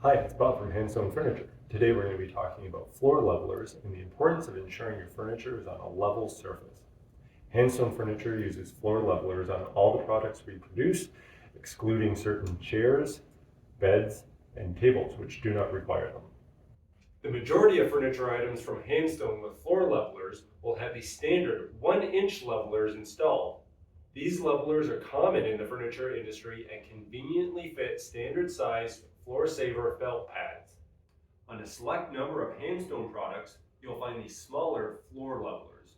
Hi, it's Bob from Handstone Furniture. Today we're going to be talking about floor levelers and the importance of ensuring your furniture is on a level surface. Handstone Furniture uses floor levelers on all the products we produce, excluding certain chairs, beds, and tables which do not require them. The majority of furniture items from Handstone with floor levelers will have the standard 1-inch levelers installed. These levelers are common in the furniture industry and conveniently fit standard size floor saver felt pads. On a select number of Handstone products, you'll find these smaller floor levelers.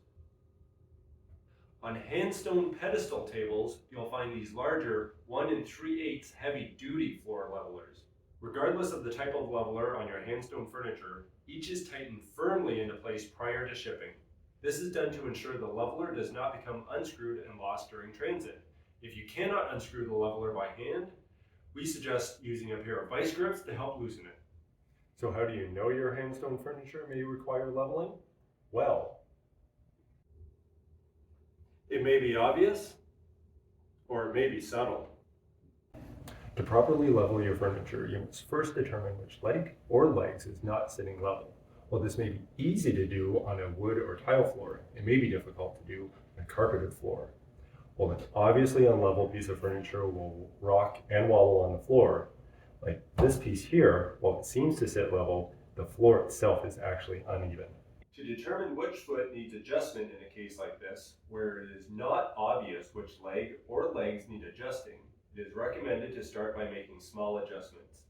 On Handstone pedestal tables, you'll find these larger 1 3/8 heavy duty floor levelers. Regardless of the type of leveler on your Handstone furniture, each is tightened firmly into place prior to shipping. This is done to ensure the leveler does not become unscrewed and lost during transit. If you cannot unscrew the leveler by hand, we suggest using a pair of vice grips to help loosen it. So how do you know your Handstone furniture may require leveling? Well, it may be obvious or it may be subtle. To properly level your furniture, you must first determine which leg or legs is not sitting level. While this may be easy to do on a wood or tile floor, it may be difficult to do on a carpeted floor. While an obviously unlevel piece of furniture will rock and wobble on the floor, like this piece here, while it seems to sit level, the floor itself is actually uneven. To determine which foot needs adjustment in a case like this, where it is not obvious which leg or legs need adjusting, it is recommended to start by making small adjustments.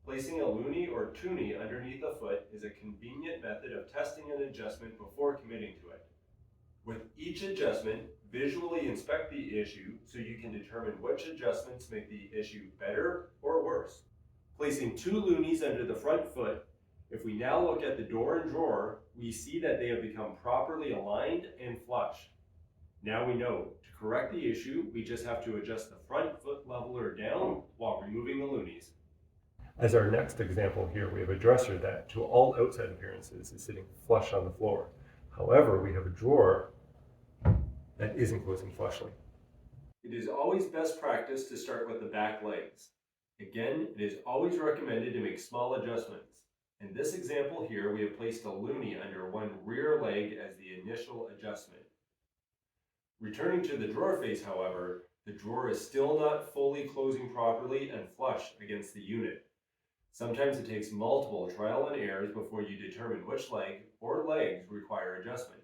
Placing a loonie or toonie underneath a foot is a convenient method of testing an adjustment before committing to it. With each adjustment, visually inspect the issue so you can determine which adjustments make the issue better or worse. Placing 2 loonies under the front foot, if we now look at the door and drawer, we see that they have become properly aligned and flush. Now we know, to correct the issue, we just have to adjust the front foot leveler down while removing the loonies. As our next example here, we have a dresser that, to all outside appearances, is sitting flush on the floor. However, we have a drawer that isn't closing flushly. It is always best practice to start with the back legs. Again, it is always recommended to make small adjustments. In this example here, we have placed a loonie under one rear leg as the initial adjustment. Returning to the drawer face, however, the drawer is still not fully closing properly and flush against the unit. Sometimes it takes multiple trial and errors before you determine which leg or legs require adjustment.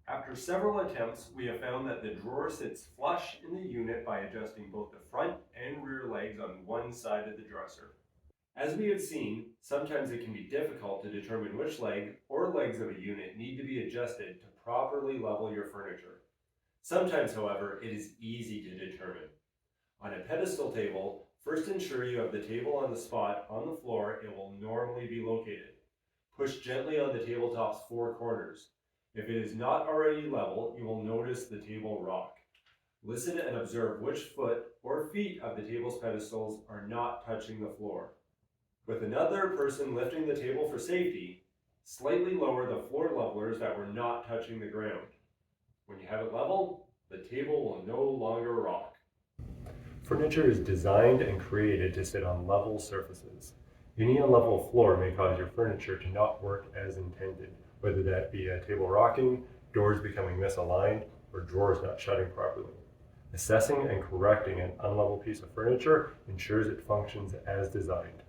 After several attempts, we have found that the drawer sits flush in the unit by adjusting both the front and rear legs on one side of the dresser. As we have seen, sometimes it can be difficult to determine which leg or legs of a unit need to be adjusted to properly level your furniture. Sometimes, however, it is easy to determine. On a pedestal table, first ensure you have the table on the spot on the floor it will normally be located. Push gently on the tabletop's 4 corners. If it is not already level, you will notice the table rock. Listen and observe which foot or feet of the table's pedestals are not touching the floor. With another person lifting the table for safety, slightly lower the floor levelers that were not touching the ground. When you have it level, the table will no longer rock. Furniture is designed and created to sit on level surfaces. Any unlevel floor may cause your furniture to not work as intended, whether that be a table rocking, doors becoming misaligned, or drawers not shutting properly. Assessing and correcting an unlevel piece of furniture ensures it functions as designed.